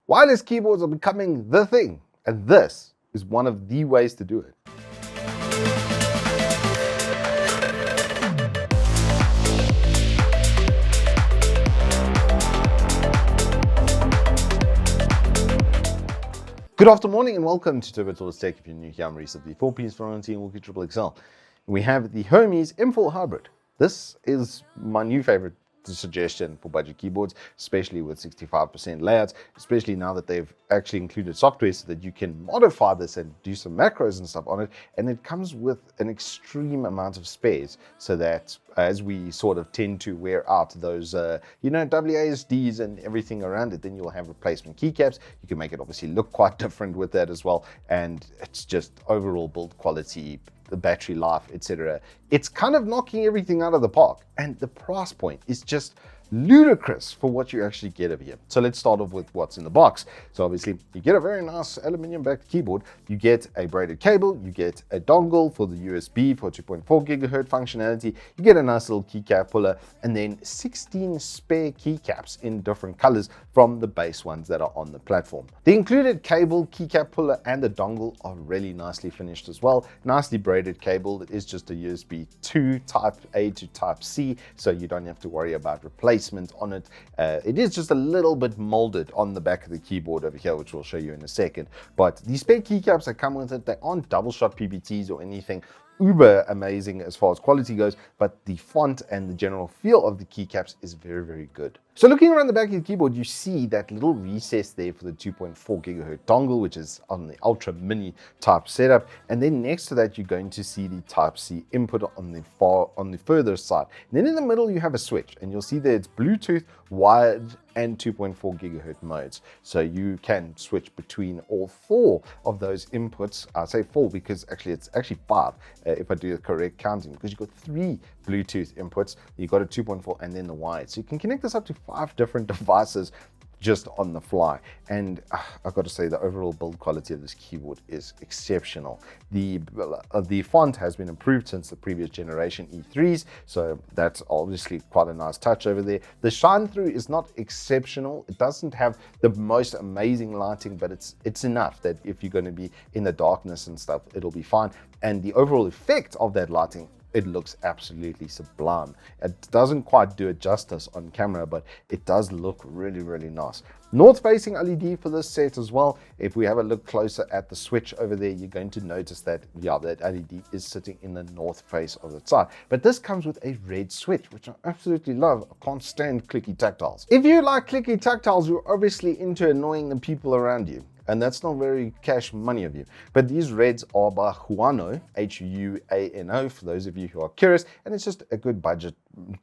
Wireless keyboards are becoming the thing, and this is one of the ways to do it. Good afternoon and welcome to Turbo Tortoise Tech. If you're new here, I'm Reese of the 4Ps Variety and Wooks Triple XL. We have the Hermes M4 Hybrid. This is my new favorite suggestion for budget keyboards, especially with 65% layouts, especially now that they've actually included software so that you can modify this and do some macros and stuff on it. And it comes with an extreme amount of space so that as we sort of tend to wear out those, WASDs and everything around it, then you'll have replacement keycaps. You can make it obviously look quite different with that as well. And it's just overall build quality, the battery life, etc. It's kind of knocking everything out of the park, and the price point is just ludicrous for what you actually get over here. So let's start off with what's in the box. So obviously you get a very nice aluminum backed keyboard, you get a braided cable, you get a dongle for the USB for 2.4 gigahertz functionality, you get a nice little keycap puller, and then 16 spare keycaps in different colors from the base ones that are on the platform. The included cable, keycap puller, and the dongle are really nicely finished as well. Nicely braided cable. It is just a USB 2 type A to type C, so you don't have to worry about replacement on it. It is just a little bit molded on the back of the keyboard over here, which we'll show you in a second. But the spare keycaps that come with it, they aren't double shot PBTs or anything uber amazing as far as quality goes, but the font and the general feel of the keycaps is very, very good. So looking around the back of the keyboard, you see that little recess there for the 2.4 gigahertz dongle, which is on the ultra mini type setup. And then next to that, you're going to see the type C input on the further side. And then in the middle, you have a switch, and you'll see that it's Bluetooth, wired, and 2.4 gigahertz modes. So you can switch between all four of those inputs. I say four because it's actually five if I do the correct counting, because you've got three Bluetooth inputs, you've got a 2.4 and then the wired. So you can connect this up to 5 different devices just on the fly. And I've got to say the overall build quality of this keyboard is exceptional. The font has been improved since the previous generation E3s, so that's obviously quite a nice touch over there. The shine through is not exceptional. It doesn't have the most amazing lighting, but it's enough that if you're going to be in the darkness and stuff, it'll be fine. And the overall effect of that lighting, it looks absolutely sublime. It doesn't quite do it justice on camera, but it does look really, really nice. North-facing LED for this set as well. If we have a look closer at the switch over there, you're going to notice that, that LED is sitting in the north face of the side. But this comes with a red switch, which I absolutely love. I can't stand clicky tactiles. If you like clicky tactiles, you're obviously into annoying the people around you. And that's not very cash money of you. But these reds are by Huano, Huano, for those of you who are curious. And it's just a good budget,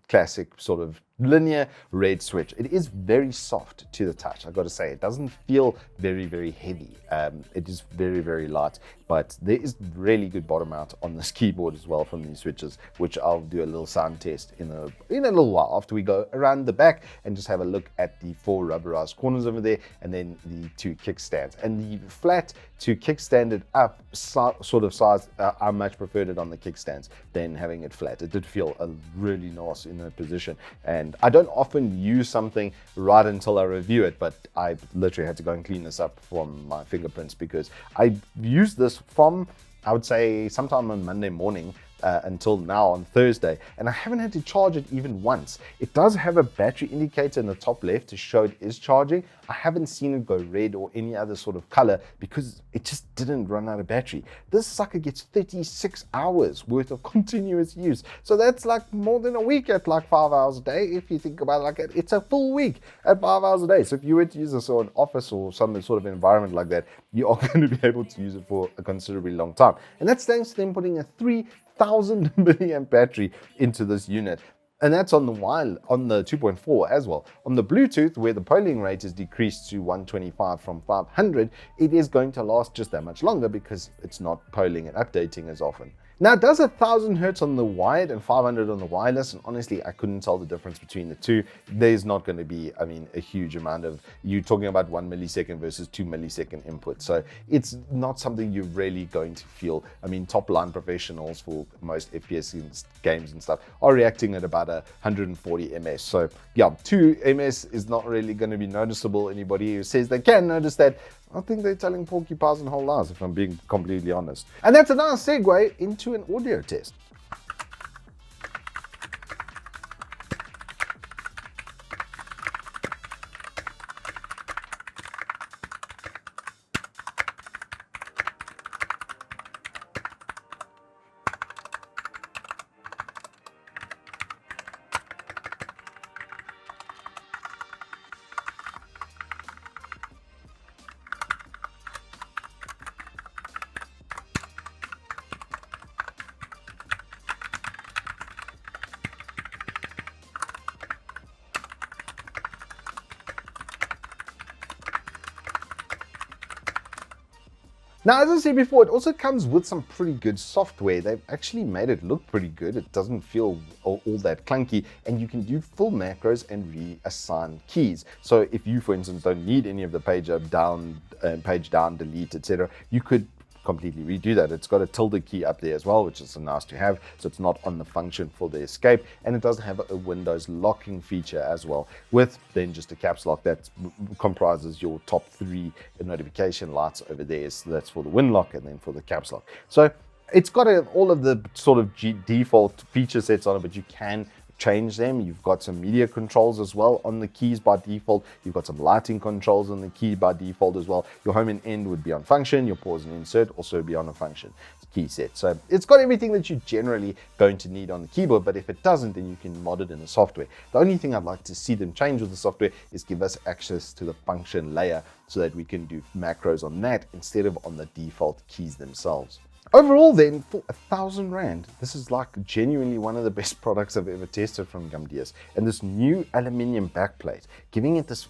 classic sort of linear red switch. It is very soft to the touch, I've got to say. It doesn't feel very, very heavy. It is very, very light. But there is really good bottom out on this keyboard as well from these switches, which I'll do a little sound test in a little while after we go around the back and just have a look at the 4 rubberized corners over there and then the 2 kickstands. And the flat to kickstand it up sort of size, I much preferred it on the kickstands than having it flat. It did feel really nice in that position. And I don't often use something right until I review it, but I literally had to go and clean this up from my fingerprints because I used this from, I would say, sometime on Monday morning until now on Thursday, and I haven't had to charge it even once. It does have a battery indicator in the top left to show it is charging. I haven't seen it go red or any other sort of color because it just didn't run out of battery. This sucker gets 36 hours worth of continuous use. So that's like more than a week at like 5 hours a day. If you think about it like that, it's a full week at 5 hours a day. So if you were to use this on an office or some sort of environment like that, you are going to be able to use it for a considerably long time. And that's thanks to them putting a 3,000 milliamp battery into this unit. And that's on the 2.4 as well. On the Bluetooth, where the polling rate is decreased to 125 from 500, it is going to last just that much longer because it's not polling and updating as often. Now it does 1000 hertz on the wired and 500 on the wireless, and honestly I couldn't tell the difference between the two. There's not going to be, I mean, a huge amount of, you're talking about 1 millisecond versus 2 millisecond input, so it's not something you're really going to feel. I mean, top line professionals for most FPS games and stuff are reacting at about 140 ms, so yeah, 2 ms is not really going to be noticeable. Anybody who says they can notice that, I think they're telling porcupines and whole lies, if I'm being completely honest. And that's a nice segue into an audio test. Now, as I said before, it also comes with some pretty good software. They've actually made it look pretty good. It doesn't feel all that clunky, and you can do full macros and reassign keys. So if you, for instance, don't need any of the page up, down, delete, etc., you could completely redo that. It's got a tilde key up there as well, which is nice to have, so it's not on the function for the escape, and it does have a Windows locking feature as well, with then just a caps lock that comprises your top 3 notification lights over there. So that's for the win lock and then for the caps lock. So it's got all of the sort of default feature sets on it, but you can change them. You've got some media controls as well on the keys by default. You've got some lighting controls on the key by default as well. Your home and end would be on function. Your pause and insert also be on a function key set. So it's got everything that you're generally going to need on the keyboard, but if it doesn't, then you can mod it in the software. The only thing I'd like to see them change with the software is give us access to the function layer so that we can do macros on that instead of on the default keys themselves. Overall then, for 1,000 Rand, this is like genuinely one of the best products I've ever tested from Gamdias. And this new aluminium backplate, giving it this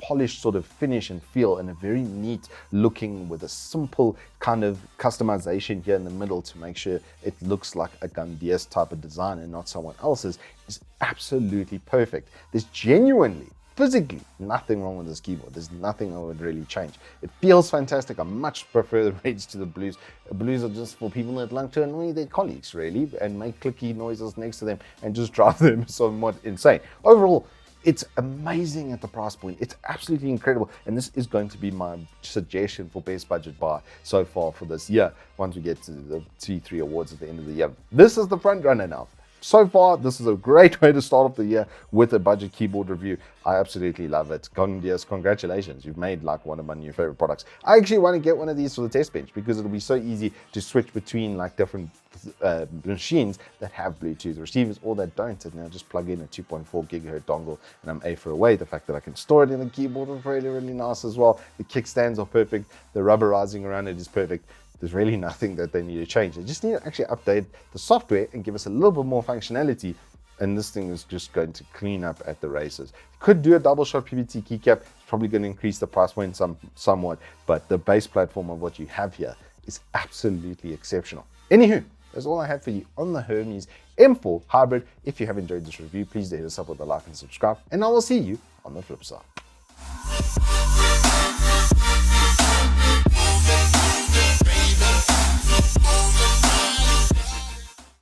polished sort of finish and feel, and a very neat looking with a simple kind of customization here in the middle to make sure it looks like a Gamdias type of design and not someone else's, is absolutely perfect. There's genuinely, physically, nothing wrong with this keyboard. There's nothing I would really change. It feels fantastic. I much prefer the reds to the blues. The blues are just for people that like to annoy their colleagues, really, and make clicky noises next to them and just drive them somewhat insane. Overall, it's amazing at the price point. It's absolutely incredible. And this is going to be my suggestion for best budget buy so far for this year, once we get to the T3 awards at the end of the year. This is the front runner now. So far, this is a great way to start off the year with a budget keyboard review. I absolutely love it. Gamdias, congratulations. You've made like one of my new favorite products. I actually want to get one of these for the test bench because it'll be so easy to switch between like different machines that have Bluetooth receivers or that don't, and now just plug in a 2.4 gigahertz dongle and I'm A for away. The fact that I can store it in the keyboard is really, really nice as well. The kickstands are perfect. The rubberizing around it is perfect. There's really nothing that they need to change. They just need to actually update the software and give us a little bit more functionality, and this thing is just going to clean up at the races. Could do a double shot PVT keycap. It's probably going to increase the price point somewhat, but the base platform of what you have here is absolutely exceptional. Anywho, that's all I have for you on the Hermes M4 Hybrid. If you have enjoyed this review, please hit us up with a like and subscribe, and I will see you on the flip side.